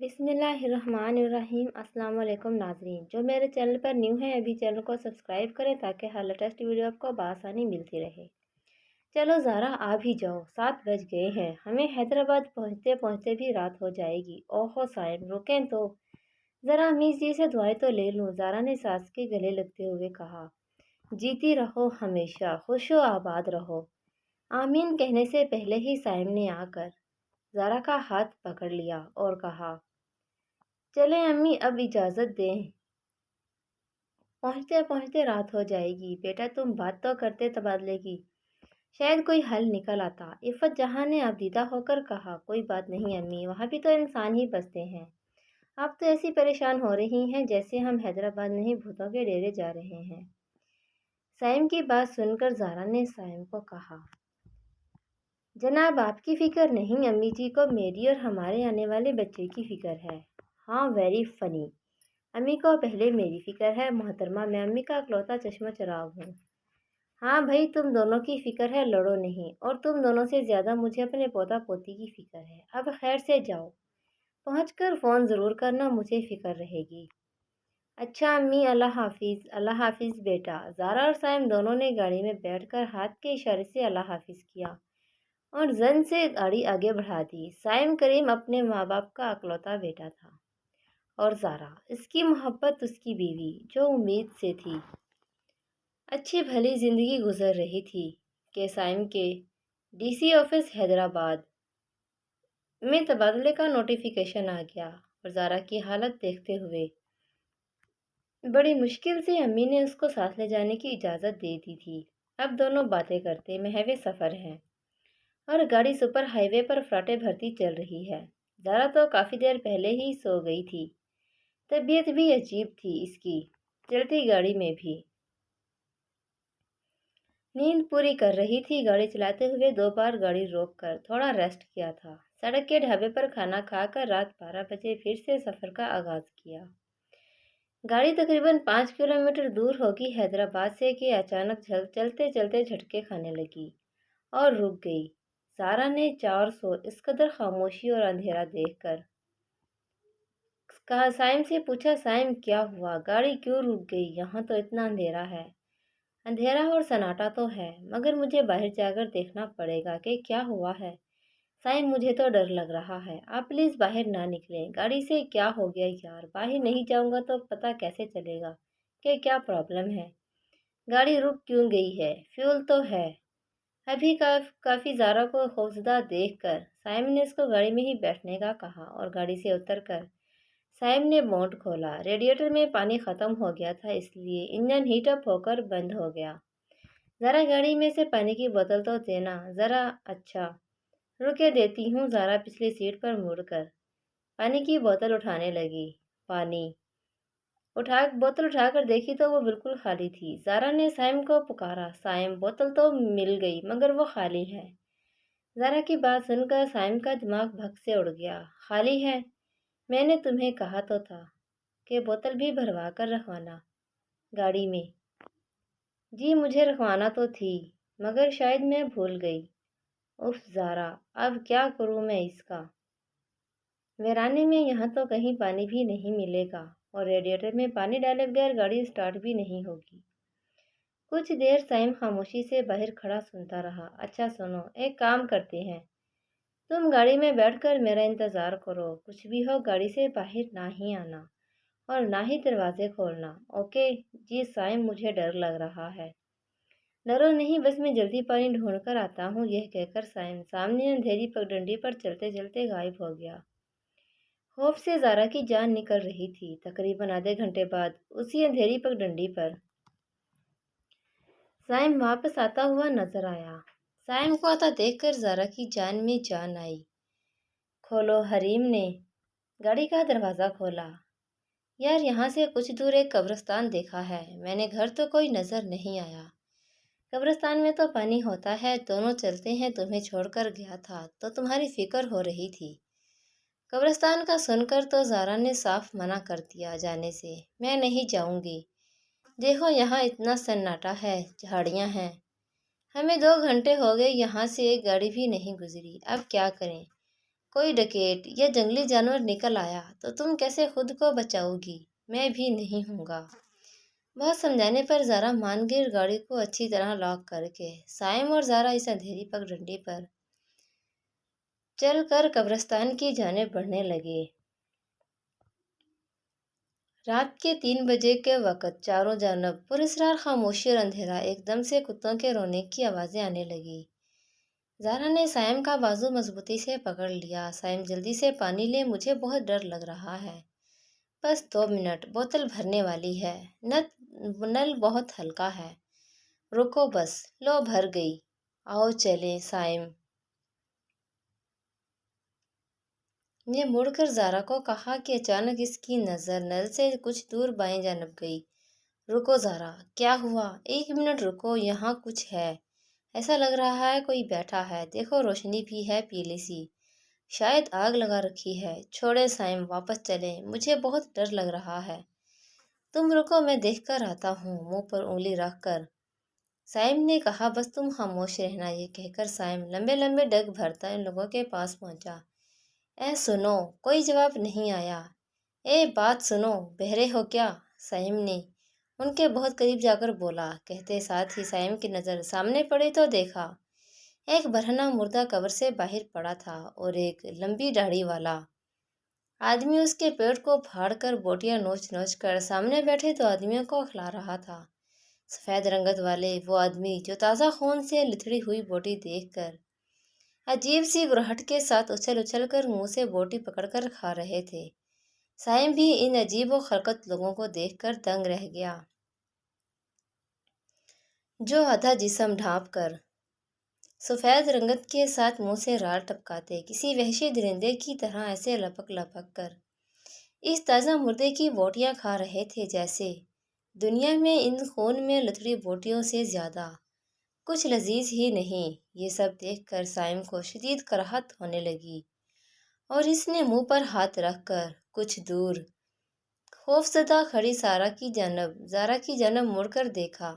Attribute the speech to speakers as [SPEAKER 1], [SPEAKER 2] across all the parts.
[SPEAKER 1] بسم اللہ الرحمن الرحیم۔ السلام علیکم ناظرین، جو میرے چینل پر نیو ہیں ابھی چینل کو سبسکرائب کریں تاکہ ہر لیٹسٹ ویڈیو آپ کو بآسانی ملتی رہے۔ چلو زارا آ بھی جاؤ، 7 بج گئے ہیں، ہمیں حیدرآباد پہنچتے پہنچتے بھی رات ہو جائے گی۔ اوہو صائم، رکیں تو ذرا امیز جی سے دعائیں تو لے لوں، زارا نے ساس کے گلے لگتے ہوئے کہا۔ جیتی رہو، ہمیشہ خوش و آباد رہو، آمین کہنے سے پہلے ہی صائم نے آ کر زارا کا ہاتھ پکڑ لیا اور کہا، چلیں امی اب اجازت دیں، پہنچتے پہنچتے رات ہو جائے گی۔ بیٹا تم بات تو کرتے تبادلے کی، شاید کوئی حل نکل آتا۔ عفت جہاں نے آبدیدہ ہو کر کہا، کوئی بات نہیں امی، وہاں بھی تو انسان ہی بستے ہیں، آپ تو ایسی پریشان ہو رہی ہیں جیسے ہم حیدرآباد نہیں بھوتوں کے ڈیرے جا رہے ہیں۔ صائم کی بات سن کر زارا نے صائم کو کہا، جناب آپ کی فکر نہیں، امی جی کو میری اور ہمارے آنے والے بچے کی فکر ہے۔ ہاں ویری فنی، امی کو پہلے میری فکر ہے محترمہ، میں امی کا اکلوتا چشمہ چراغ ہوں۔ ہاں بھائی تم دونوں کی فکر ہے، لڑو نہیں، اور تم دونوں سے زیادہ مجھے اپنے پوتا پوتی کی فکر ہے۔ اب خیر سے جاؤ، پہنچ کر فون ضرور کرنا، مجھے فکر رہے گی۔ اچھا امی، اللہ حافظ۔ اللہ حافظ بیٹا۔ زارا اور صائم دونوں نے گاڑی میں بیٹھ کر ہاتھ کے اشارے سے اللہ حافظ کیا اور زن سے گاڑی آگے بڑھا دی۔ صائم کریم اپنے ماں باپ کا اکلوتا بیٹا تھا اور زارا اس کی محبت، اس کی بیوی جو امید سے تھی۔ اچھی بھلی زندگی گزر رہی تھی کہ صائم کے ڈی سی آفس حیدرآباد میں تبادلے کا نوٹیفیکیشن آ گیا اور زارا کی حالت دیکھتے ہوئے بڑی مشکل سے امی نے اس کو ساتھ لے جانے کی اجازت دے دی تھی۔ اب دونوں باتیں کرتے محو سفر ہیں اور گاڑی سپر ہائی وے پر فراٹے بھرتی چل رہی ہے۔ زارا تو کافی دیر پہلے ہی سو گئی تھی، طبیعت بھی عجیب تھی اس کی، چلتی گاڑی میں بھی نیند پوری کر رہی تھی۔ گاڑی چلاتے ہوئے 2 بار گاڑی روک کر تھوڑا ریسٹ کیا تھا۔ سڑک کے ڈھابے پر کھانا کھا کر رات 12 بجے پھر سے سفر کا آغاز کیا۔ گاڑی تقریباً 5 کلومیٹر دور ہوگی حیدرآباد سے کہ اچانک چلتے چلتے جھٹکے کھانے لگی اور رک گئی۔ زارا نے 400 اس قدر خاموشی اور اندھیرا دیکھ کر صائم سے پوچھا، صائم کیا ہوا، گاڑی کیوں رک گئی، یہاں تو اتنا اندھیرا ہے۔ اندھیرا اور سناٹا تو ہے، مگر مجھے باہر جا کر دیکھنا پڑے گا کہ کیا ہوا ہے۔ صائم مجھے تو ڈر لگ رہا ہے، آپ پلیز باہر نہ نکلیں۔ گاڑی سے کیا ہو گیا یار، باہر نہیں جاؤں گا تو پتہ کیسے چلے گا کہ کیا پرابلم ہے، گاڑی رک کیوں گئی ہے، فیول تو ہے ابھی کافی۔ زارا کو خوفزدہ دیکھ کر صائم نے اس کو گاڑی میں ہی بیٹھنے کا کہا اور گاڑی سے اتر کر صائم نے بونٹ کھولا۔ ریڈیٹر میں پانی ختم ہو گیا تھا، اس لیے انجن ہیٹ اپ ہو کر بند ہو گیا۔ ذرا گاڑی میں سے پانی کی بوتل تو دینا ذرا۔ اچھا رکے دیتی ہوں۔ زارا پچھلی سیٹ پر مڑ کر پانی کی بوتل اٹھانے لگی۔ بوتل اٹھا کر دیکھی تو وہ بالکل خالی تھی۔ زارا نے صائم کو پکارا، صائم بوتل تو مل گئی مگر وہ خالی ہے۔ زارا کی بات سن کر صائم کا دماغ بھگ سے اڑ گیا۔ خالی ہے؟ میں نے تمہیں کہا تو تھا کہ بوتل بھی بھروا کر رکھوانا گاڑی میں۔ جی مجھے رکھوانا تو تھی مگر شاید میں بھول گئی۔ اف زارا، اب کیا کروں میں اس کا؟ ویرانے میں یہاں تو کہیں پانی بھی نہیں ملے گا اور ریڈیٹر میں پانی ڈالے بغیر گاڑی سٹارٹ بھی نہیں ہوگی۔ کچھ دیر صائم خاموشی سے باہر کھڑا سنتا رہا۔ اچھا سنو، ایک کام کرتے ہیں، تم گاڑی میں بیٹھ کر میرا انتظار کرو، کچھ بھی ہو گاڑی سے باہر نہ ہی آنا اور نہ ہی دروازے کھولنا، اوکے؟ جی صائم، مجھے ڈر لگ رہا ہے۔ ڈرو نہیں، بس میں جلدی پانی ڈھونڈ کر آتا ہوں۔ یہ کہہ کر صائم سامنے اندھیری پگڈنڈی پر چلتے چلتے غائب ہو گیا۔ خوف سے زارا کی جان نکل رہی تھی۔ تقریباً آدھے گھنٹے بعد اسی اندھیری پگڈنڈی پر صائم واپس آتا ہوا نظر آیا۔ صائم کو آتا دیکھ کر زارا کی جان میں جان آئی۔ کھولو، حریم نے گاڑی کا دروازہ کھولا۔ یار یہاں سے کچھ دور ایک قبرستان دیکھا ہے میں نے، گھر تو کوئی نظر نہیں آیا۔ قبرستان میں تو پانی ہوتا ہے، دونوں چلتے ہیں، تمہیں چھوڑ کر گیا تھا تو تمہاری فکر ہو رہی تھی۔ قبرستان کا سن کر تو زارا نے صاف منع کر دیا جانے سے، میں نہیں جاؤں گی۔ دیکھو یہاں اتنا سناٹا ہے، جھاڑیاں ہیں، ہمیں 2 گھنٹے ہو گئے یہاں سے ایک گاڑی بھی نہیں گزری، اب کیا کریں؟ کوئی ڈکیت یا جنگلی جانور نکل آیا تو تم کیسے خود کو بچاؤ گی؟ میں بھی نہیں ہوں گا۔ بہت سمجھانے پر زارا مان گئی اور گاڑی کو اچھی طرح لاک کر کے سائم اور زارا اس اندھیری پگڈنڈی پر چل کر قبرستان کی جانب بڑھنے لگے۔ رات کے 3 بجے کے وقت چاروں جانب پراسرار خاموشی اور اندھیرا، ایک دم سے کتوں کے رونے کی آوازیں آنے لگی۔ زارا نے سائم کا بازو مضبوطی سے پکڑ لیا۔ سائم جلدی سے پانی لے، مجھے بہت ڈر لگ رہا ہے۔ بس 2 منٹ، بوتل بھرنے والی ہے، نل بہت ہلکا ہے۔ رکو بس، لو بھر گئی، آؤ چلیں۔ سائم نے مڑ کر زارا کو کہا کہ اچانک اس کی نظر نل سے کچھ دور بائیں جانب گئی۔ رکو زارا، کیا ہوا؟ 1 منٹ رکو، یہاں کچھ ہے، ایسا لگ رہا ہے کوئی بیٹھا ہے، دیکھو روشنی بھی ہے پیلی سی، شاید آگ لگا رکھی ہے۔ چھوڑے سائم، واپس چلیں، مجھے بہت ڈر لگ رہا ہے۔ تم رکو، میں دیکھ کر آتا ہوں، منہ پر انگلی رکھ کر سائم نے کہا۔ بس تم خاموش رہنا۔ یہ کہہ کر سائم لمبے لمبے ڈگ بھرتا ان لوگوں کے پاس پہنچا۔ اے سنو، کوئی جواب نہیں آیا۔ اے بات سنو، بہرے ہو کیا؟ سائم نے ان کے بہت قریب جا کر بولا، کہتے ساتھ ہی سائم کی نظر سامنے پڑی تو دیکھا ایک برہنہ مردہ قبر سے باہر پڑا تھا اور ایک لمبی داڑھی والا آدمی اس کے پیٹ کو پھاڑ کر بوٹیاں نوچ نوچ کر سامنے بیٹھے 2 آدمیوں کو کھلا رہا تھا۔ سفید رنگت والے وہ آدمی جو تازہ خون سے لتھڑی ہوئی بوٹی دیکھ کر عجیب سی گرہٹ کے ساتھ اچھل اچھل کر منہ سے بوٹی پکڑ کر کھا رہے تھے۔ سائم بھی ان عجیب و خلقت لوگوں کو دیکھ کر دنگ رہ گیا، جو آدھا جسم ڈھانپ کر سفید رنگت کے ساتھ منہ سے رال ٹپکاتے کسی وحشی درندے کی طرح ایسے لپک لپک کر اس تازہ مردے کی بوٹیاں کھا رہے تھے جیسے دنیا میں ان خون میں لتھڑی بوٹیوں سے زیادہ کچھ لذیذ ہی نہیں۔ یہ سب دیکھ کر سائم کو شدید کراہت ہونے لگی اور اس نے منہ پر ہاتھ رکھ کر کچھ دور خوفزدہ کھڑی زارا کی جانب مڑ کر دیکھا۔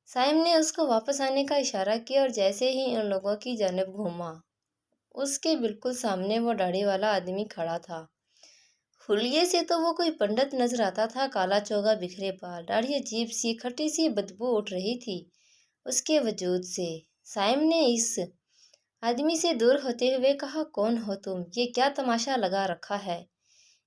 [SPEAKER 1] سائم نے اس کو واپس آنے کا اشارہ کیا اور جیسے ہی ان لوگوں کی جانب گھوما، اس کے بالکل سامنے وہ داڑھی والا آدمی کھڑا تھا۔ حلیے سے تو وہ کوئی پنڈت نظر آتا تھا، کالا چوگا، بکھرے بال، داڑھی عجیب سی کھٹی سی بدبو اٹھ رہی تھی اس کے وجود سے۔ سائم نے اس آدمی سے دور ہوتے ہوئے کہا، کون ہو تم؟ یہ کیا تماشا لگا رکھا ہے؟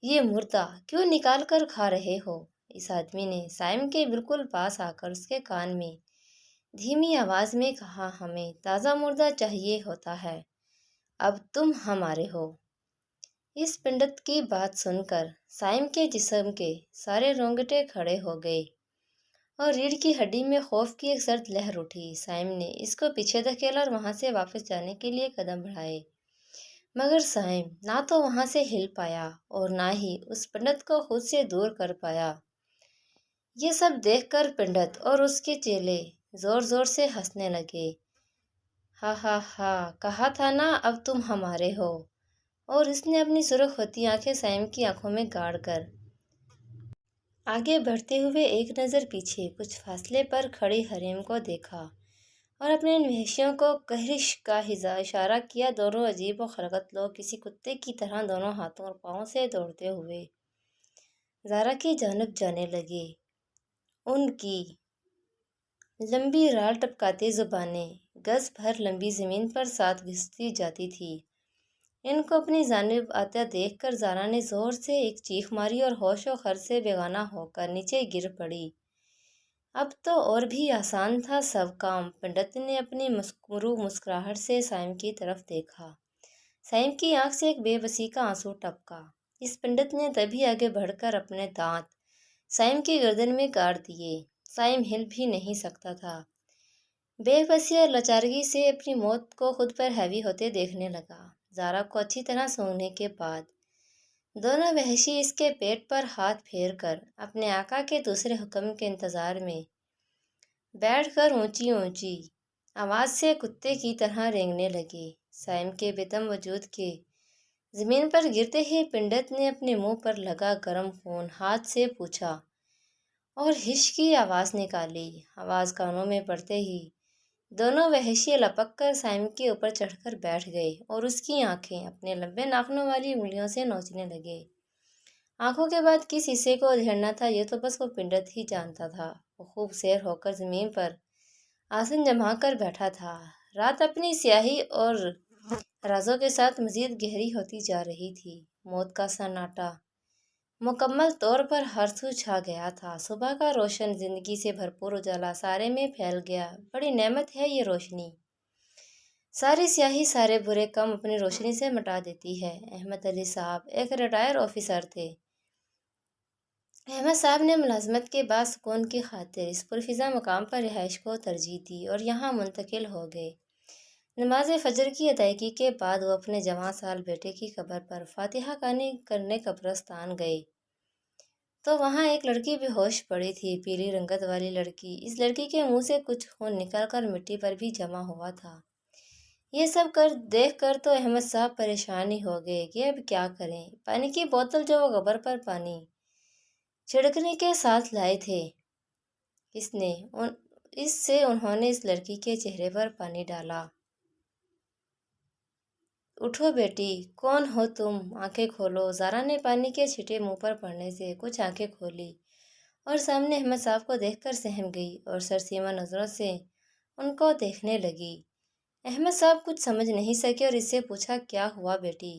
[SPEAKER 1] یہ مردہ کیوں نکال کر کھا رہے ہو؟ اس آدمی نے سائم کے بالکل پاس آ کر اس کے کان میں دھیمی آواز میں کہا، ہمیں تازہ مردہ چاہیے ہوتا ہے، اب تم ہمارے ہو۔ اس پنڈت کی بات سن کر سائم کے جسم کے سارے رونگٹے کھڑے ہو گئے اور ریڑھ کی ہڈی میں خوف کی ایک سرد لہر اٹھی۔ سائم نے اس کو پیچھے دھکیلا اور وہاں سے واپس جانے کے لیے قدم بڑھائے، مگر سائم نہ تو وہاں سے ہل پایا اور نہ ہی اس پنڈت کو خود سے دور کر پایا۔ یہ سب دیکھ کر پنڈت اور اس کے چیلے زور زور سے ہنسنے لگے۔ ہا ہا ہا، کہا تھا نا اب تم ہمارے ہو۔ اور اس نے اپنی سرخ ہوتی آنکھیں سائم کی آنکھوں میں گاڑ کر آگے بڑھتے ہوئے ایک نظر پیچھے کچھ فاصلے پر کھڑی حریم کو دیکھا اور اپنے ان وحشیوں کو کہرش کا اشارہ کیا۔ دونوں عجیب و خلقت لوگ کسی کتے کی طرح دونوں ہاتھوں اور پاؤں سے دوڑتے ہوئے زارا کی جانب جانے لگے۔ ان کی لمبی رال ٹپکاتی زبانیں گز بھر لمبی زمین پر ساتھ گھستی جاتی تھی۔ ان کو اپنی جانب آتا دیکھ کر زارا نے زور سے ایک چیخ ماری اور ہوش و خرد سے بیگانہ ہو کر نیچے گر پڑی۔ اب تو اور بھی آسان تھا سب کام۔ پنڈت نے اپنی مسکرو مسکراہٹ سے سائم کی طرف دیکھا۔ سائم کی آنکھ سے ایک بے بسی کا آنسو ٹپکا۔ اس پنڈت نے تبھی آگے بڑھ کر اپنے دانت سائم کی گردن میں گاڑ دیے۔ سائم ہل بھی نہیں سکتا تھا، بے بسی اور لاچارگی سے اپنی موت کو خود پر حاوی ہوتے دیکھنے لگا۔ زارا کو اچھی طرح سونگنے کے بعد دونوں وحشی اس کے پیٹ پر ہاتھ پھیر کر اپنے آقا کے دوسرے حکم کے انتظار میں بیٹھ کر اونچی اونچی آواز سے کتے کی طرح رینگنے لگے۔ سائم کے بے دم وجود کے زمین پر گرتے ہی پنڈت نے اپنے منہ پر لگا گرم خون ہاتھ سے پوچھا اور ہش کی آواز نکالی۔ آواز کانوں میں پڑتے ہی دونوں وحشی لپک کر سائم کے اوپر چڑھ کر بیٹھ گئے اور اس کی آنکھیں اپنے لمبے ناخنوں والی انگلیوں سے نوچنے لگے۔ آنکھوں کے بعد کس حصے کو ادھیڑنا تھا یہ تو بس وہ پنڈت ہی جانتا تھا۔ وہ خوب سیر ہو کر زمین پر آسن جما کر بیٹھا تھا۔ رات اپنی سیاہی اور رازوں کے ساتھ مزید گہری ہوتی جا رہی تھی۔ موت کا سناٹا مکمل طور پر ہر سو چھا گیا تھا۔ صبح کا روشن زندگی سے بھرپور اجالا سارے میں پھیل گیا۔ بڑی نعمت ہے یہ روشنی، ساری سیاہی سارے برے کام اپنی روشنی سے مٹا دیتی ہے۔ احمد علی صاحب ایک ریٹائر آفیسر تھے۔ احمد صاحب نے ملازمت کے بعد سکون کی خاطر اس پرفضا مقام پر رہائش کو ترجیح دی اور یہاں منتقل ہو گئے۔ نماز فجر کی ادائیگی کے بعد وہ اپنے جوان سال بیٹے کی قبر پر فاتحہ خوانی کرنے قبرستان گئے تو وہاں ایک لڑکی بے ہوش پڑی تھی، پیلی رنگت والی لڑکی۔ اس لڑکی کے منہ سے کچھ خون نکل کر مٹی پر بھی جمع ہوا تھا۔ یہ سب دیکھ کر تو احمد صاحب پریشان ہی ہو گئے کہ اب کیا کریں۔ پانی کی بوتل جو وہ قبر پر پانی چھڑکنے کے ساتھ لائے تھے، اس سے انہوں نے اس لڑکی کے چہرے پر پانی ڈالا۔ اٹھو بیٹی، کون ہو تم؟ آنکھیں کھولو۔ زارا نے پانی کے چھٹے منہ پر پڑنے سے کچھ آنکھیں کھولی اور سامنے احمد صاحب کو دیکھ کر سہم گئی اور سرسیما نظروں سے ان کو دیکھنے لگی۔ احمد صاحب کچھ سمجھ نہیں سکے اور اس سے پوچھا، کیا ہوا بیٹی؟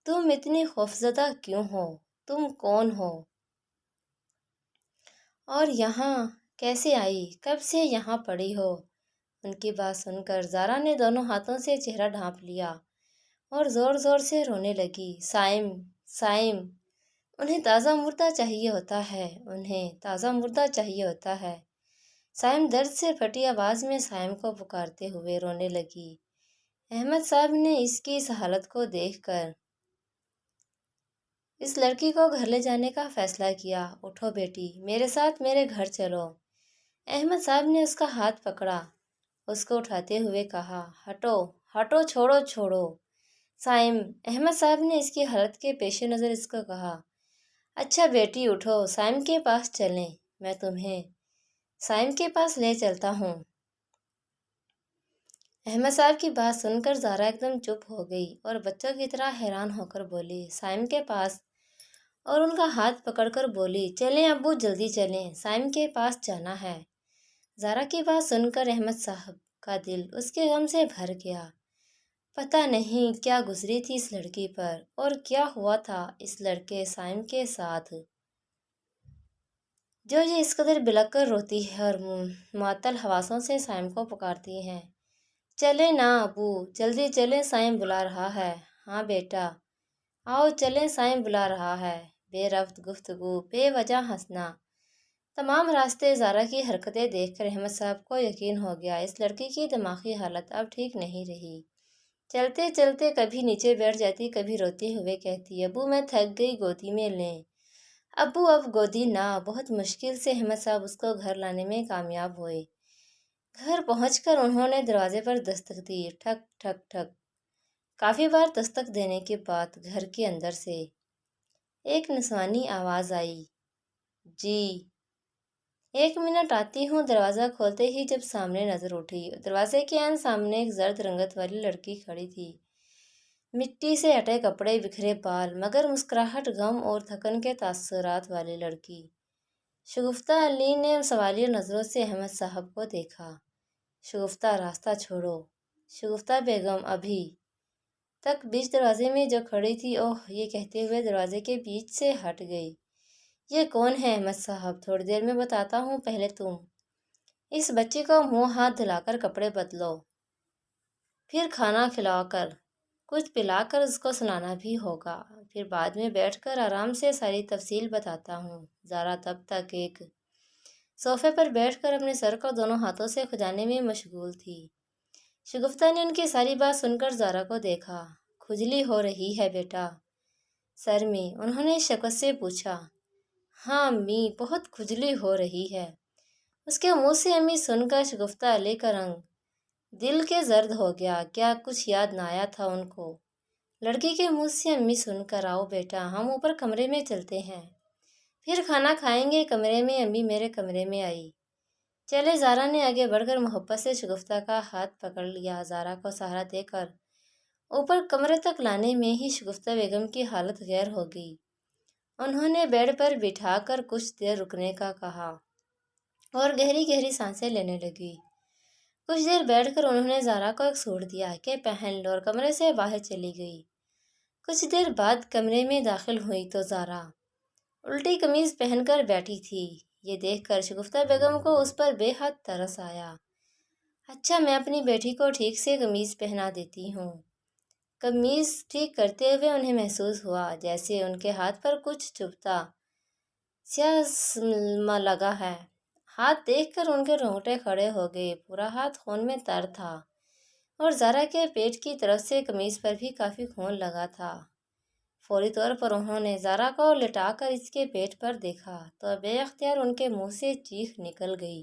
[SPEAKER 1] تم اتنی خوفزدہ کیوں ہو؟ تم کون ہو؟ اور یہاں کیسے آئی؟ کب سے یہاں پڑی ہو؟ ان کی بات سن کر زارا نے دونوں ہاتھوں سے چہرہ ڈھانپ لیا اور زور زور سے رونے لگی۔ سائم، سائم، انہیں تازہ مردہ چاہیے ہوتا ہے، انہیں تازہ مردہ چاہیے ہوتا ہے۔ سائم درد سے پھٹی آواز میں سائم کو پکارتے ہوئے رونے لگی۔ احمد صاحب نے اس کی اس حالت کو دیکھ کر اس لڑکی کو گھر لے جانے کا فیصلہ کیا۔ اٹھو بیٹی، میرے ساتھ میرے گھر چلو۔ احمد صاحب نے اس کا ہاتھ پکڑا، اس کو اٹھاتے ہوئے کہا، ہٹو، ہٹو، چھوڑو، چھوڑو۔ سائم، احمد صاحب نے اس کی حالت کے پیش نظر اس کو کہا، اچھا بیٹی اٹھو، سائم کے پاس چلیں، میں تمہیں سائم کے پاس لے چلتا ہوں۔ احمد صاحب کی بات سن کر زارا ایک دم چپ ہو گئی اور بچوں کی طرح حیران ہو کر بولی، سائم کے پاس؟ اور ان کا ہاتھ پکڑ کر بولی، چلیں ابو، جلدی چلیں، سائم کے پاس جانا ہے۔ زارا کی بات سن کر احمد صاحب کا دل اس کے غم سے بھر گیا۔ پتہ نہیں کیا گزری تھی اس لڑکی پر اور کیا ہوا تھا اس لڑکے سائم کے ساتھ، جو یہ اس قدر بلک کر روتی ہے اور معطل حواسوں سے سائم کو پکارتی ہے۔ چلیں نا ابو، جلدی چلیں، سائم بلا رہا ہے۔ ہاں بیٹا، آؤ چلیں، سائم بلا رہا ہے۔ بے ربط گفتگو، بے وجہ ہنسنا، تمام راستے زارا کی حرکتیں دیکھ کر احمد صاحب کو یقین ہو گیا اس لڑکی کی دماغی حالت اب ٹھیک نہیں رہی۔ چلتے چلتے کبھی نیچے بیٹھ جاتی، کبھی روتے ہوئے کہتی، ابو میں تھک گئی، گودی میں لیں۔ ابو اب گودی نہ۔ بہت مشکل سے احمد صاحب اس کو گھر لانے میں کامیاب ہوئے۔ گھر پہنچ کر انہوں نے دروازے پر دستک دی، ٹھک ٹھک ٹھک۔ کافی بار دستک دینے کے بعد گھر کے اندر سے ایک نسوانی آواز آئی، جی ایک منٹ آتی ہوں۔ دروازہ کھولتے ہی جب سامنے نظر اٹھی، دروازے کے عین سامنے ایک زرد رنگت والی لڑکی کھڑی تھی، مٹی سے ہٹے کپڑے، بکھرے بال، مگر مسکراہٹ غم اور تھکن کے تاثرات والی لڑکی۔ شگفتہ علی نے سوالیہ نظروں سے احمد صاحب کو دیکھا۔ شگفتہ، راستہ چھوڑو۔ شگفتہ بیگم ابھی تک بیچ دروازے میں جو کھڑی تھی، اوہ، یہ کہتے ہوئے دروازے کے بیچ سے ہٹ گئی۔ یہ کون ہے احمد صاحب؟ تھوڑی دیر میں بتاتا ہوں، پہلے تم اس بچی کو منہ ہاتھ دھلا کر کپڑے بدلو، پھر کھانا کھلا کر کچھ پلا کر اس کو سلانا بھی ہوگا، پھر بعد میں بیٹھ کر آرام سے ساری تفصیل بتاتا ہوں۔ زارا تب تک ایک صوفے پر بیٹھ کر اپنے سر کو دونوں ہاتھوں سے کھجانے میں مشغول تھی۔ شگفتہ نے ان کی ساری بات سن کر زارا کو دیکھا۔ کھجلی ہو رہی ہے بیٹا سر میں؟ انہوں نے شفقت سے پوچھا۔ ہاں امی، بہت کھجلی ہو رہی ہے۔ اس کے منہ سے امی سن کر شگفتہ علی کا رنگ دل کے زرد ہو گیا۔ کیا کچھ یاد نہ آیا تھا ان کو؟ لڑکی کے منہ سے امی سن کر، آؤ بیٹا، ہم اوپر کمرے میں چلتے ہیں، پھر کھانا کھائیں گے۔ کمرے میں؟ امی میرے کمرے میں آئی۔ چلے زارا نے آگے بڑھ کر محبت سے شگفتہ کا ہاتھ پکڑ لیا۔ زارا کو سہارا دے کر اوپر کمرے تک لانے میں ہی شگفتہ بیگم کی حالت غیر ہو گئی۔ انہوں نے بیڈ پر بٹھا کر کچھ دیر رکنے کا کہا اور گہری گہری سانسیں لینے لگی۔ کچھ دیر بیٹھ کر انہوں نے زارا کو ایک سوٹ دیا کہ پہن لو اور کمرے سے باہر چلی گئی۔ کچھ دیر بعد کمرے میں داخل ہوئی تو زارا الٹی قمیض پہن کر بیٹھی تھی۔ یہ دیکھ کر شگفتہ بیگم کو اس پر بے حد ترس آیا۔ اچھا، میں اپنی بیٹی کو ٹھیک سے قمیض پہنا دیتی ہوں۔ قمیض ٹھیک کرتے ہوئے انہیں محسوس ہوا جیسے ان کے ہاتھ پر کچھ چبھتا سیا لگا ہے۔ ہاتھ دیکھ کر ان کے رونگٹے کھڑے ہو گئے۔ پورا ہاتھ خون میں تر تھا اور زارا کے پیٹ کی طرف سے قمیض پر بھی کافی خون لگا تھا۔ فوری طور پر انہوں نے زارا کو لٹا کر اس کے پیٹ پر دیکھا تو بے اختیار ان کے منہ سے چیخ نکل گئی۔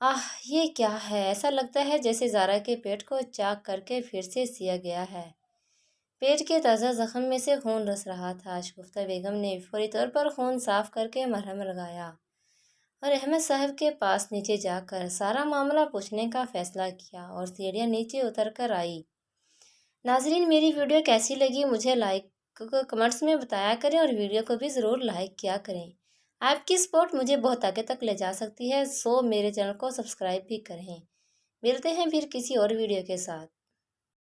[SPEAKER 1] آہ، یہ کیا ہے؟ ایسا لگتا ہے جیسے زارا کے پیٹ کو چاک کر کے پھر سے سیا گیا ہے۔ پیٹ کے تازہ زخم میں سے خون رس رہا تھا۔ شگفتہ بیگم نے فوری طور پر خون صاف کر کے مرہم لگایا اور احمد صاحب کے پاس نیچے جا کر سارا معاملہ پوچھنے کا فیصلہ کیا اور سیڑھیاں نیچے اتر کر آئی۔ ناظرین، میری ویڈیو کیسی لگی مجھے کمنٹس میں بتایا کریں اور ویڈیو کو بھی ضرور لائک کیا کریں۔ آپ کی سپورٹ مجھے بہت آگے تک لے جا سکتی ہے، سو میرے چینل کو سبسکرائب بھی کریں۔ ملتے ہیں پھر کسی اور ویڈیو کے ساتھ۔